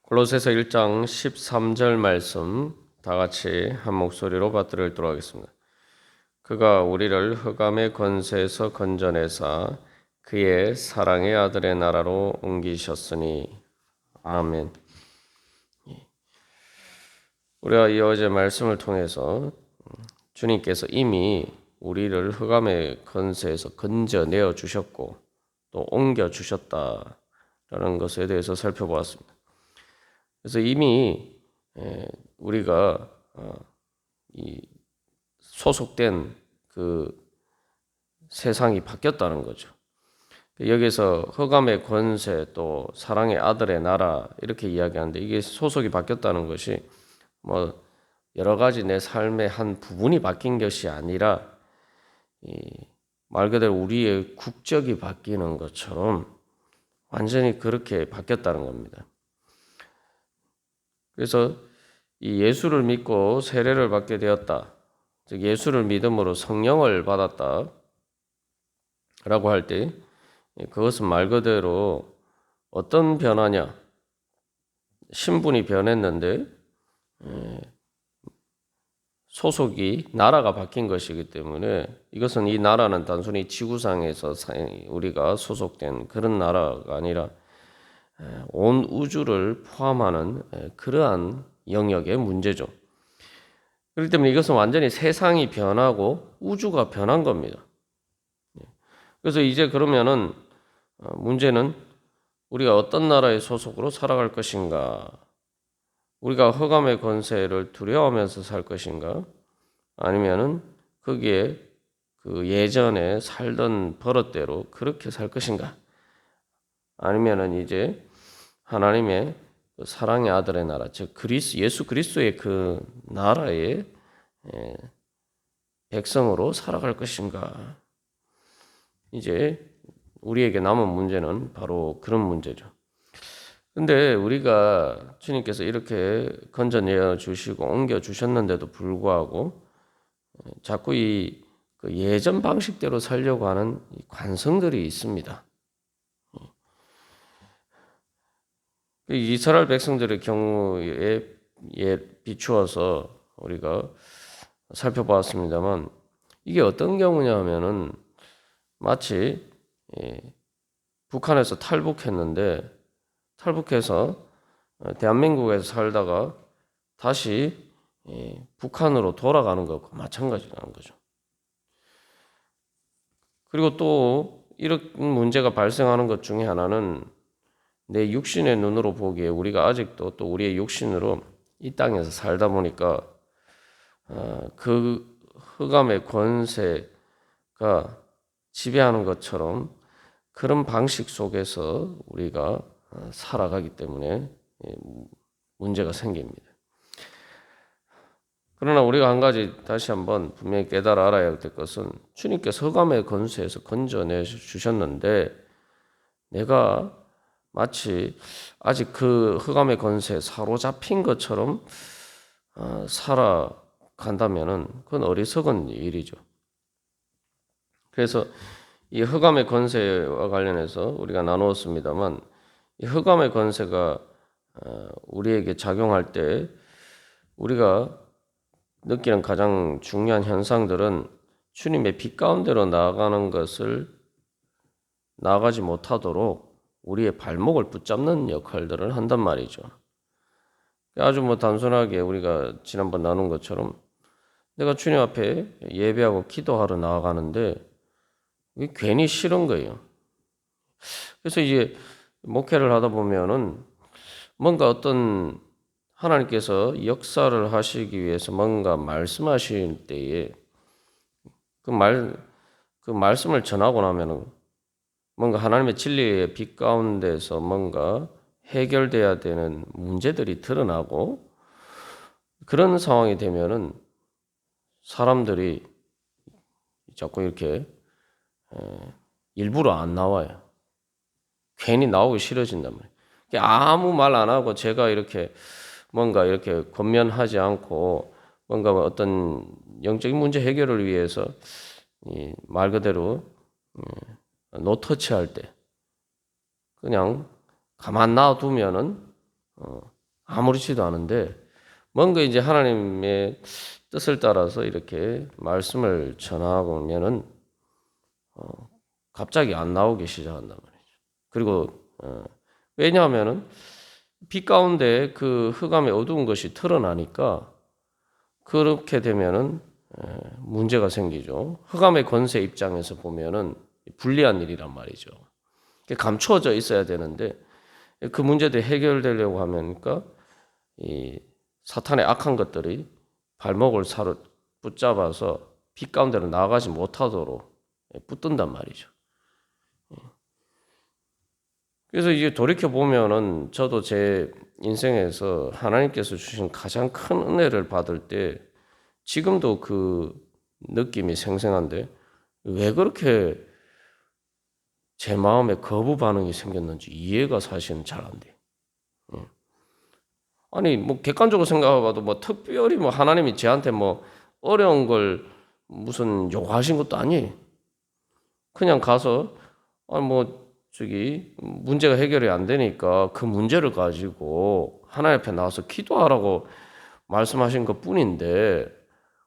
골로새서 1장 13절 말씀 다 같이 한 목소리로 받들어 읽도록 하겠습니다. 그가 우리를 흑암의 권세에서 건져내사 그의 사랑의 아들의 나라로 옮기셨으니. 아멘. 우리가 이 어제 말씀을 통해서 주님께서 이미 우리를 흑암의 권세에서 건져내어 주셨고 또 옮겨 주셨다라는 것에 대해서 살펴보았습니다. 그래서 이미 우리가 이 소속된 그 세상이 바뀌었다는 거죠. 여기서 흑암의 권세 또 사랑의 아들의 나라 이렇게 이야기하는데 이게 소속이 바뀌었다는 것이 뭐 여러 가지 내 삶의 한 부분이 바뀐 것이 아니라 말 그대로 우리의 국적이 바뀌는 것처럼 완전히 그렇게 바뀌었다는 겁니다. 그래서 이 예수를 믿고 세례를 받게 되었다. 즉 예수를 믿음으로 성령을 받았다. 라고 할 때 그것은 말 그대로 어떤 변화냐? 신분이 변했는데 소속이 나라가 바뀐 것이기 때문에 이것은 이 나라는 단순히 지구상에서 우리가 소속된 그런 나라가 아니라 온 우주를 포함하는 그러한 영역의 문제죠. 그렇기 때문에 이것은 완전히 세상이 변하고 우주가 변한 겁니다. 그래서 이제 그러면은 문제는 우리가 어떤 나라의 소속으로 살아갈 것인가? 우리가 흑암의 권세를 두려워하면서 살 것인가? 아니면은 거기에 그 예전에 살던 버릇대로 그렇게 살 것인가? 아니면은 이제 하나님의 사랑의 아들의 나라, 즉 예수 그리스도의 그 나라의 백성으로 살아갈 것인가? 이제 우리에게 남은 문제는 바로 그런 문제죠. 근데 우리가 주님께서 이렇게 건져내어 주시고 옮겨 주셨는데도 불구하고 자꾸 그 예전 방식대로 살려고 하는 관성들이 있습니다. 이스라엘 백성들의 경우에 비추어서 우리가 살펴보았습니다만 이게 어떤 경우냐 하면은 마치 북한에서 탈북해서 대한민국에서 살다가 다시 북한으로 돌아가는 것과 마찬가지라는 거죠. 그리고 또 이런 문제가 발생하는 것 중에 하나는 내 육신의 눈으로 보기에 우리가 아직도 또 우리의 육신으로 이 땅에서 살다 보니까 그 흑암의 권세가 지배하는 것처럼 그런 방식 속에서 우리가 살아가기 때문에 문제가 생깁니다. 그러나 우리가 한 가지 다시 한번 분명히 깨달아 알아야 될 것은 주님께서 흑암의 권세에서 건져내 주셨는데 내가 마치 아직 그 흑암의 권세에 사로잡힌 것처럼 살아간다면은 그건 어리석은 일이죠. 그래서 이 흑암의 권세와 관련해서 우리가 나누었습니다만 이 흑암의 권세가 우리에게 작용할 때 우리가 느끼는 가장 중요한 현상들은 주님의 빛 가운데로 나아가는 것을 나아가지 못하도록 우리의 발목을 붙잡는 역할들을 한단 말이죠. 아주 단순하게 우리가 지난번 나눈 것처럼 내가 주님 앞에 예배하고 기도하러 나아가는데 이게 괜히 싫은 거예요. 그래서 이제 목회를 하다 보면은 뭔가 어떤 하나님께서 역사를 하시기 위해서 뭔가 말씀하실 때에 그 말씀을 전하고 나면은 뭔가 하나님의 진리의 빛 가운데서 뭔가 해결돼야 되는 문제들이 드러나고 그런 상황이 되면은 사람들이 자꾸 이렇게 일부러 안 나와요. 괜히 나오기 싫어진단 말이에요. 아무 말 안 하고 제가 이렇게 뭔가 이렇게 권면하지 않고 뭔가 어떤 영적인 문제 해결을 위해서 말 그대로 노터치 할 때 그냥 가만 놔두면은 아무렇지도 않은데 뭔가 이제 하나님의 뜻을 따라서 이렇게 말씀을 전하면은 갑자기 안 나오기 시작한단 말이죠. 그리고 왜냐하면은 빛 가운데 그 흑암의 어두운 것이 드러나니까 그렇게 되면은 문제가 생기죠. 흑암의 권세 입장에서 보면은 불리한 일이란 말이죠. 감추어져 있어야 되는데 그 문제들이 해결되려고 하면니까 이 사탄의 악한 것들이 발목을 사로 붙잡아서 빛 가운데로 나아가지 못하도록 붙든단 말이죠. 그래서 이게 돌이켜 보면은 저도 제 인생에서 하나님께서 주신 가장 큰 은혜를 받을 때 지금도 그 느낌이 생생한데 왜 그렇게 제 마음에 거부 반응이 생겼는지 이해가 사실은 잘 안 돼요. 아니 뭐 객관적으로 생각해봐도 뭐 특별히 뭐 하나님이 저한테 뭐 어려운 걸 무슨 요구하신 것도 아니에요. 그냥 가서 뭐 저기 문제가 해결이 안 되니까 그 문제를 가지고 하나님 앞에 나와서 기도하라고 말씀하신 것뿐인데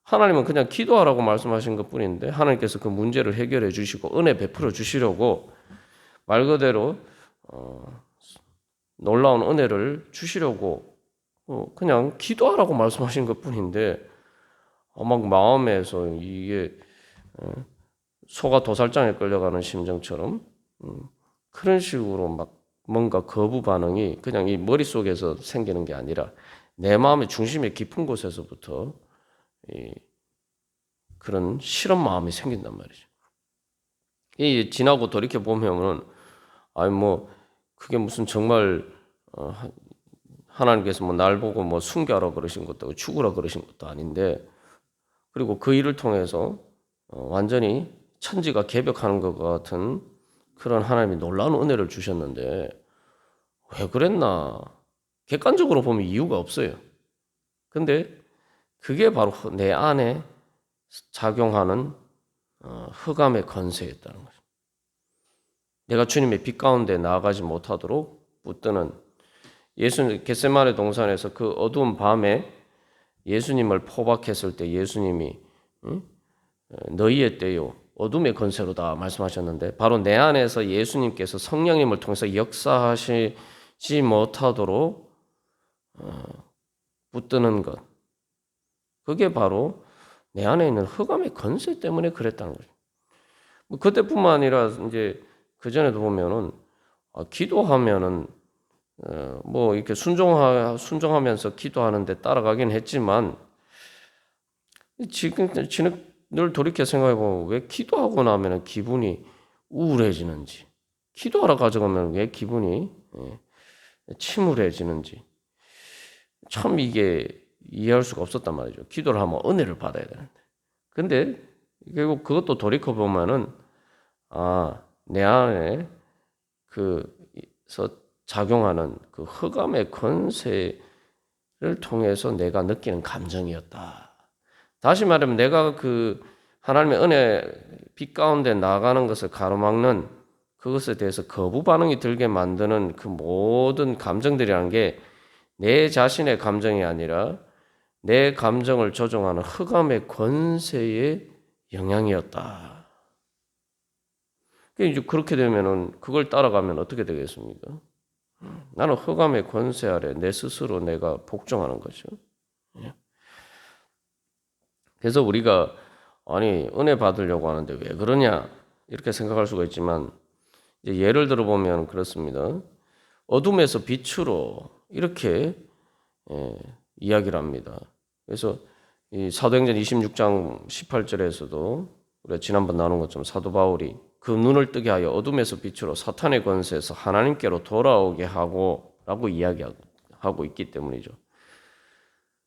하나님은 그냥 기도하라고 말씀하신 것뿐인데 하나님께서 그 문제를 해결해 주시고 은혜 베풀어 주시려고 말 그대로 놀라운 은혜를 주시려고 그냥 기도하라고 말씀하신 것뿐인데 막 마음에서 이게 소가 도살장에 끌려가는 심정처럼 그런 식으로 막 뭔가 거부 반응이 그냥 이 머릿속에서 생기는 게 아니라 내 마음의 중심의 깊은 곳에서부터 그런 싫은 마음이 생긴단 말이죠. 이 지나고 돌이켜 보면은 아니 뭐 그게 무슨 정말 하나님께서 뭐 날 보고 뭐 순교하라 그러신 것도 죽으라 그러신 것도 아닌데 그리고 그 일을 통해서 완전히 천지가 개벽하는 것 같은 그런 하나님이 놀라운 은혜를 주셨는데 왜 그랬나? 객관적으로 보면 이유가 없어요. 근데 그게 바로 내 안에 작용하는 흑암의 권세였다는 거죠. 내가 주님의 빛 가운데 나아가지 못하도록 붙드는 예수님 겟세마네 동산에서 그 어두운 밤에 예수님을 포박했을 때 예수님이 너희의 때요 어둠의 권세로다 말씀하셨는데 바로 내 안에서 예수님께서 성령님을 통해서 역사하시지 못하도록 붙드는 것 그게 바로 내 안에 있는 흑암의 권세 때문에 그랬다는 거죠. 뭐 그때뿐만 아니라 이제 그 전에도 보면은 기도하면은 뭐 이렇게 순종하면서 기도하는데 따라가긴 했지만 지금 늘 돌이켜 생각해 보면 왜 기도하고 나면 기분이 우울해지는지, 기도하러 가져가면 왜 기분이 침울해지는지 참 이게 이해할 수가 없었단 말이죠. 기도를 하면 은혜를 받아야 되는데. 근데 결국 그것도 돌이켜 보면은 내 안에 그서 작용하는 그 흑암의 권세를 통해서 내가 느끼는 감정이었다. 다시 말하면 내가 그 하나님의 은혜 빛 가운데 나가는 것을 가로막는 그것에 대해서 거부 반응이 들게 만드는 그 모든 감정들이라는 게 내 자신의 감정이 아니라 내 감정을 조종하는 흑암의 권세의 영향이었다. 이제 그렇게 되면은 그걸 따라가면 어떻게 되겠습니까? 나는 흑암의 권세 아래 내 스스로 내가 복종하는 거죠. 그래서 우리가 아니 은혜 받으려고 하는데 왜 그러냐 이렇게 생각할 수가 있지만 이제 예를 들어 보면 그렇습니다. 어둠에서 빛으로 이렇게 이야기를 합니다. 그래서 이 사도행전 26장 18절에서도 우리가 지난번 나눈 것처럼 사도 바울이 그 눈을 뜨게 하여 어둠에서 빛으로 사탄의 권세에서 하나님께로 돌아오게 하고 라고 이야기하고 있기 때문이죠.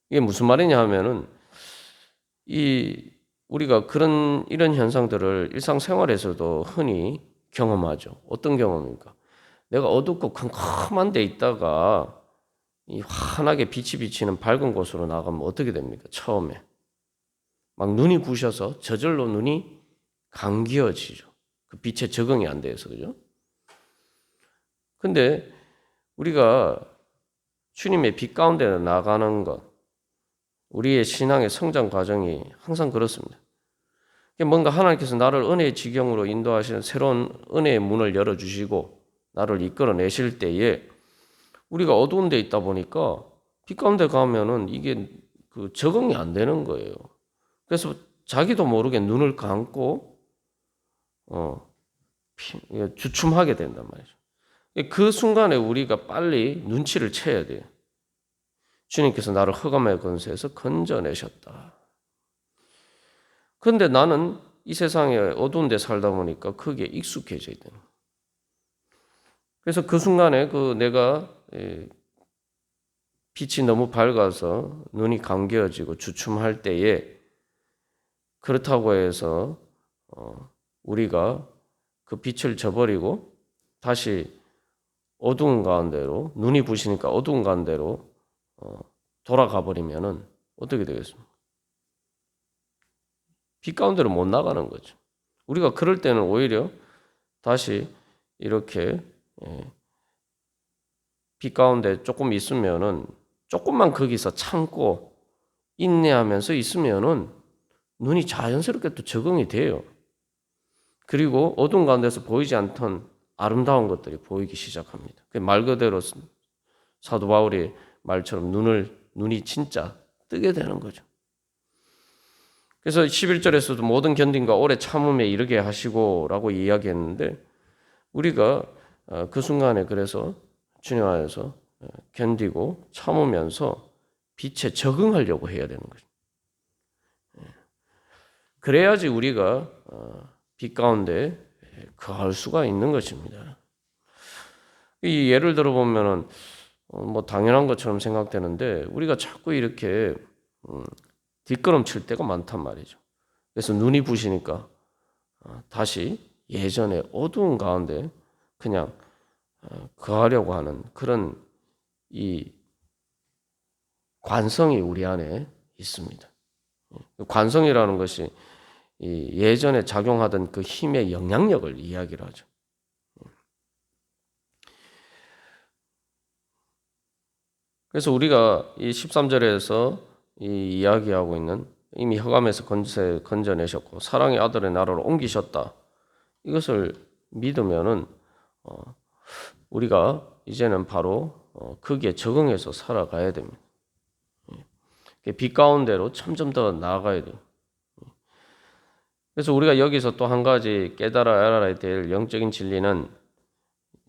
이게 무슨 말이냐 하면은 우리가 이런 현상들을 일상생활에서도 흔히 경험하죠. 어떤 경험입니까? 내가 어둡고 컴컴한 데 있다가 이 환하게 빛이 비치는 밝은 곳으로 나가면 어떻게 됩니까? 처음에 막 눈이 부셔서 저절로 눈이 감기어지죠. 그 빛에 적응이 안 돼서 그죠? 근데 우리가 주님의 빛 가운데 나가는 것, 우리의 신앙의 성장 과정이 항상 그렇습니다. 뭔가 하나님께서 나를 은혜의 지경으로 인도하시는 새로운 은혜의 문을 열어주시고 나를 이끌어내실 때에 우리가 어두운 데 있다 보니까 빛 가운데 가면은 이게 적응이 안 되는 거예요. 그래서 자기도 모르게 눈을 감고 주춤하게 된단 말이죠. 그 순간에 우리가 빨리 눈치를 채야 돼요. 주님께서 나를 흑암의 권세에서 건져내셨다. 그런데 나는 이 세상에 어두운 데 살다 보니까 그게 익숙해져야 되는 거예요. 그래서 그 순간에 내가 빛이 너무 밝아서 눈이 감겨지고 주춤할 때에 그렇다고 해서 우리가 그 빛을 저버리고 다시 어두운 가운데로 눈이 부시니까 어두운 가운데로 돌아가 버리면은 어떻게 되겠습니까? 빛 가운데로 못 나가는 거죠. 우리가 그럴 때는 오히려 다시 이렇게 빛 가운데 조금 있으면은 조금만 거기서 참고 인내하면서 있으면은 눈이 자연스럽게 또 적응이 돼요. 그리고 어두운 가운데서 보이지 않던 아름다운 것들이 보이기 시작합니다. 말 그대로 사도 바울의 말처럼 눈이 진짜 뜨게 되는 거죠. 그래서 11절에서도 모든 견딘과 오래 참음에 이르게 하시고라고 이야기했는데 우리가 그 순간에 그래서 주님 안에서 견디고 참으면서 빛에 적응하려고 해야 되는 거죠. 그래야지 우리가 빛 가운데 거할 수가 있는 것입니다. 이 예를 들어 보면은 뭐 당연한 것처럼 생각되는데 우리가 자꾸 이렇게 뒷걸음칠 때가 많단 말이죠. 그래서 눈이 부시니까 다시 예전에 어두운 가운데 그냥 거하려고 하는 그런 이 관성이 우리 안에 있습니다. 관성이라는 것이 예전에 작용하던 그 힘의 영향력을 이야기를 하죠. 그래서 우리가 이 13절에서 이 이야기하고 있는 이미 흑암에서 건져내셨고 사랑의 아들의 나라로 옮기셨다. 이것을 믿으면은 우리가 이제는 바로 거기에 적응해서 살아가야 됩니다. 빛 가운데로 점점 더 나아가야 돼요. 그래서 우리가 여기서 또 한 가지 알아야 될 영적인 진리는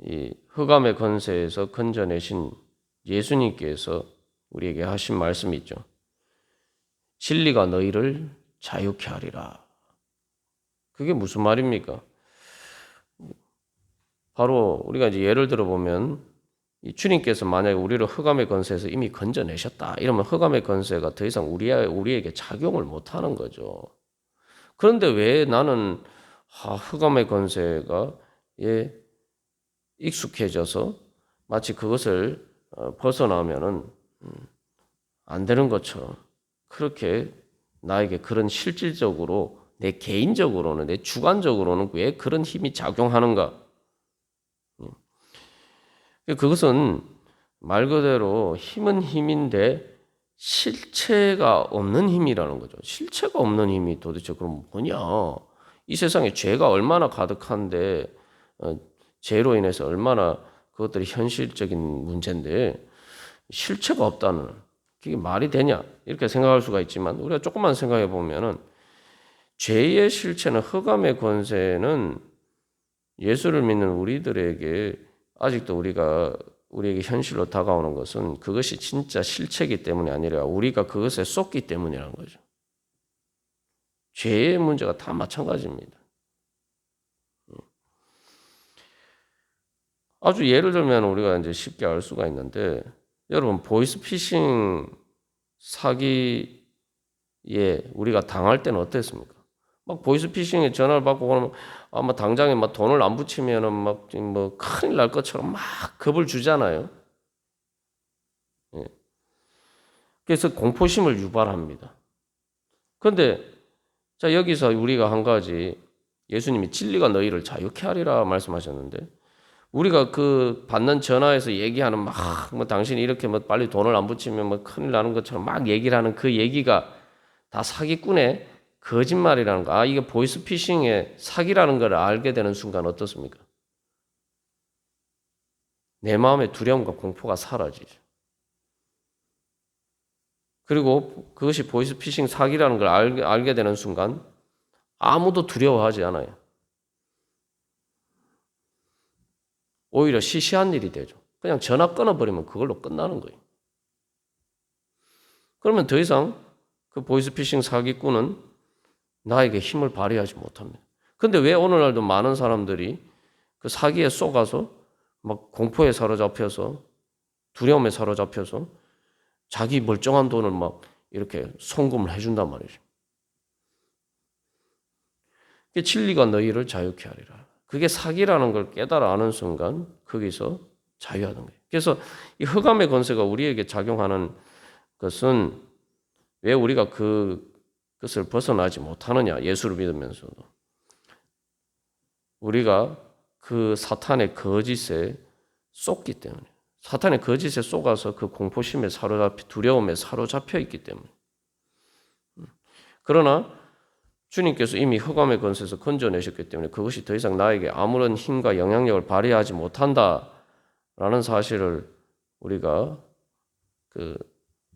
이 흑암의 권세에서 건져내신 예수님께서 우리에게 하신 말씀이 있죠. 진리가 너희를 자유케 하리라. 그게 무슨 말입니까? 바로 우리가 이제 예를 들어 보면 이 주님께서 만약에 우리를 흑암의 권세에서 이미 건져내셨다. 이러면 흑암의 권세가 더 이상 우리에게 작용을 못 하는 거죠. 그런데 왜 나는 흑암의 권세가 익숙해져서 마치 그것을 벗어나면은 안 되는 것처럼 그렇게 나에게 그런 실질적으로 내 개인적으로는 내 주관적으로는 왜 그런 힘이 작용하는가? 그것은 말 그대로 힘은 힘인데 실체가 없는 힘이라는 거죠. 실체가 없는 힘이 도대체 그럼 뭐냐? 이 세상에 죄가 얼마나 가득한데 죄로 인해서 얼마나 그것들이 현실적인 문제인데 실체가 없다는 그게 말이 되냐? 이렇게 생각할 수가 있지만 우리가 조금만 생각해 보면은 죄의 실체는 흑암의 권세는 예수를 믿는 우리들에게 아직도 우리에게 현실로 다가오는 것은 그것이 진짜 실체이기 때문이 아니라 우리가 그것에 쏟기 때문이라는 거죠. 죄의 문제가 다 마찬가지입니다. 아주 예를 들면 우리가 이제 쉽게 알 수가 있는데 여러분 보이스피싱 사기에 우리가 당할 때는 어땠습니까? 막 보이스피싱에 전화를 받고 그러면 아마 당장에 막 돈을 안 붙이면은 막 뭐 큰일 날 것처럼 막 겁을 주잖아요. 예. 그래서 공포심을 유발합니다. 그런데 자 여기서 우리가 한 가지 예수님이 진리가 너희를 자유케 하리라 말씀하셨는데 우리가 그 받는 전화에서 얘기하는 막 뭐 당신이 이렇게 뭐 빨리 돈을 안 붙이면 뭐 큰일 나는 것처럼 막 얘기를 하는 그 얘기가 다 사기꾼의 거짓말이라는 거. 아, 이게 보이스피싱의 사기라는 걸 알게 되는 순간 어떻습니까? 내 마음의 두려움과 공포가 사라지죠. 그리고 그것이 보이스피싱 사기라는 걸 알게 되는 순간 아무도 두려워하지 않아요. 오히려 시시한 일이 되죠. 그냥 전화 끊어버리면 그걸로 끝나는 거예요. 그러면 더 이상 그 보이스피싱 사기꾼은 나에게 힘을 발휘하지 못합니다. 근데 왜 오늘날도 많은 사람들이 그 사기에 속아서 막 공포에 사로잡혀서 두려움에 사로잡혀서 자기 멀쩡한 돈을 막 이렇게 송금을 해준단 말이죠. 진리가 너희를 자유케 하리라. 그게 사기라는 걸 깨달아 아는 순간 거기서 자유하는 거예요. 그래서 이 흑암의 권세가 우리에게 작용하는 것은 왜 우리가 그것을 벗어나지 못하느냐, 예수를 믿으면서도. 우리가 그 사탄의 거짓에 쏟기 때문에, 사탄의 거짓에 속아서 그 공포심에 두려움에 사로잡혀 있기 때문에. 그러나 주님께서 이미 흑암의 권세에서 건져내셨기 때문에 그것이 더 이상 나에게 아무런 힘과 영향력을 발휘하지 못한다라는 사실을 우리가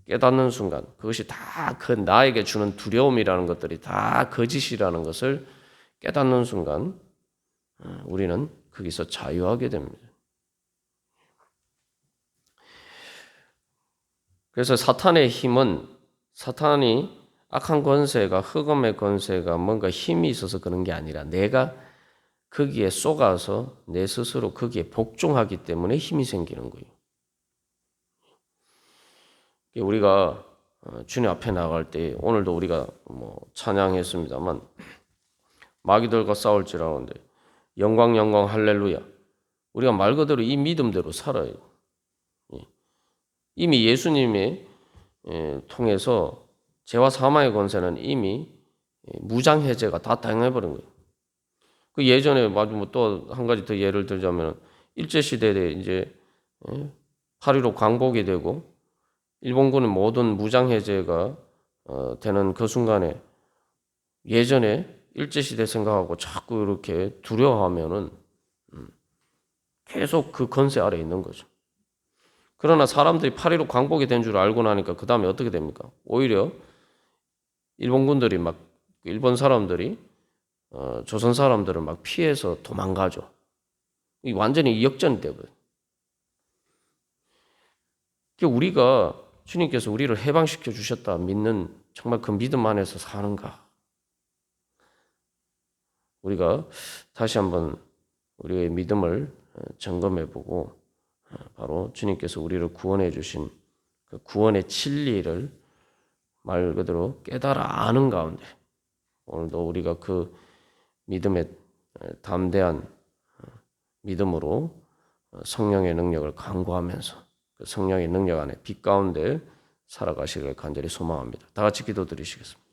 깨닫는 순간, 그것이 다 그 나에게 주는 두려움이라는 것들이 다 거짓이라는 것을 깨닫는 순간 우리는 거기서 자유하게 됩니다. 그래서 사탄의 힘은, 사탄이 악한 권세가, 흑암의 권세가 뭔가 힘이 있어서 그런 게 아니라 내가 거기에 속아서 내 스스로 거기에 복종하기 때문에 힘이 생기는 거예요. 우리가 주님 앞에 나갈 때, 오늘도 우리가 찬양했습니다만 마귀들과 싸울지라는데 영광 영광 할렐루야. 우리가 말 그대로 이 믿음대로 살아요. 이미 예수님의 통해서 죄와 사망의 권세는 이미 무장해제가 다 당해버린 거예요. 그 예전에 또 한 가지 더 예를 들자면 일제시대에 이제 8.15 광복이 되고 일본군의 모든 무장해제가 되는 그 순간에 예전에 일제시대 생각하고 자꾸 이렇게 두려워하면은 계속 그 권세 아래에 있는 거죠. 그러나 사람들이 8.15 광복이 된 줄 알고 나니까 그 다음에 어떻게 됩니까? 오히려 일본군들이 일본 사람들이 조선 사람들을 막 피해서 도망가죠. 완전히 역전이 되거든요. 우리가 주님께서 우리를 해방시켜 주셨다 믿는 정말 그 믿음 안에서 사는가? 우리가 다시 한번 우리의 믿음을 점검해보고 바로 주님께서 우리를 구원해 주신 그 구원의 진리를 말 그대로 깨달아 아는 가운데 오늘도 우리가 그 믿음의 담대한 믿음으로 성령의 능력을 간구하면서 그 성령의 능력 안에 빛 가운데 살아가시기를 간절히 소망합니다. 다 같이 기도드리시겠습니다.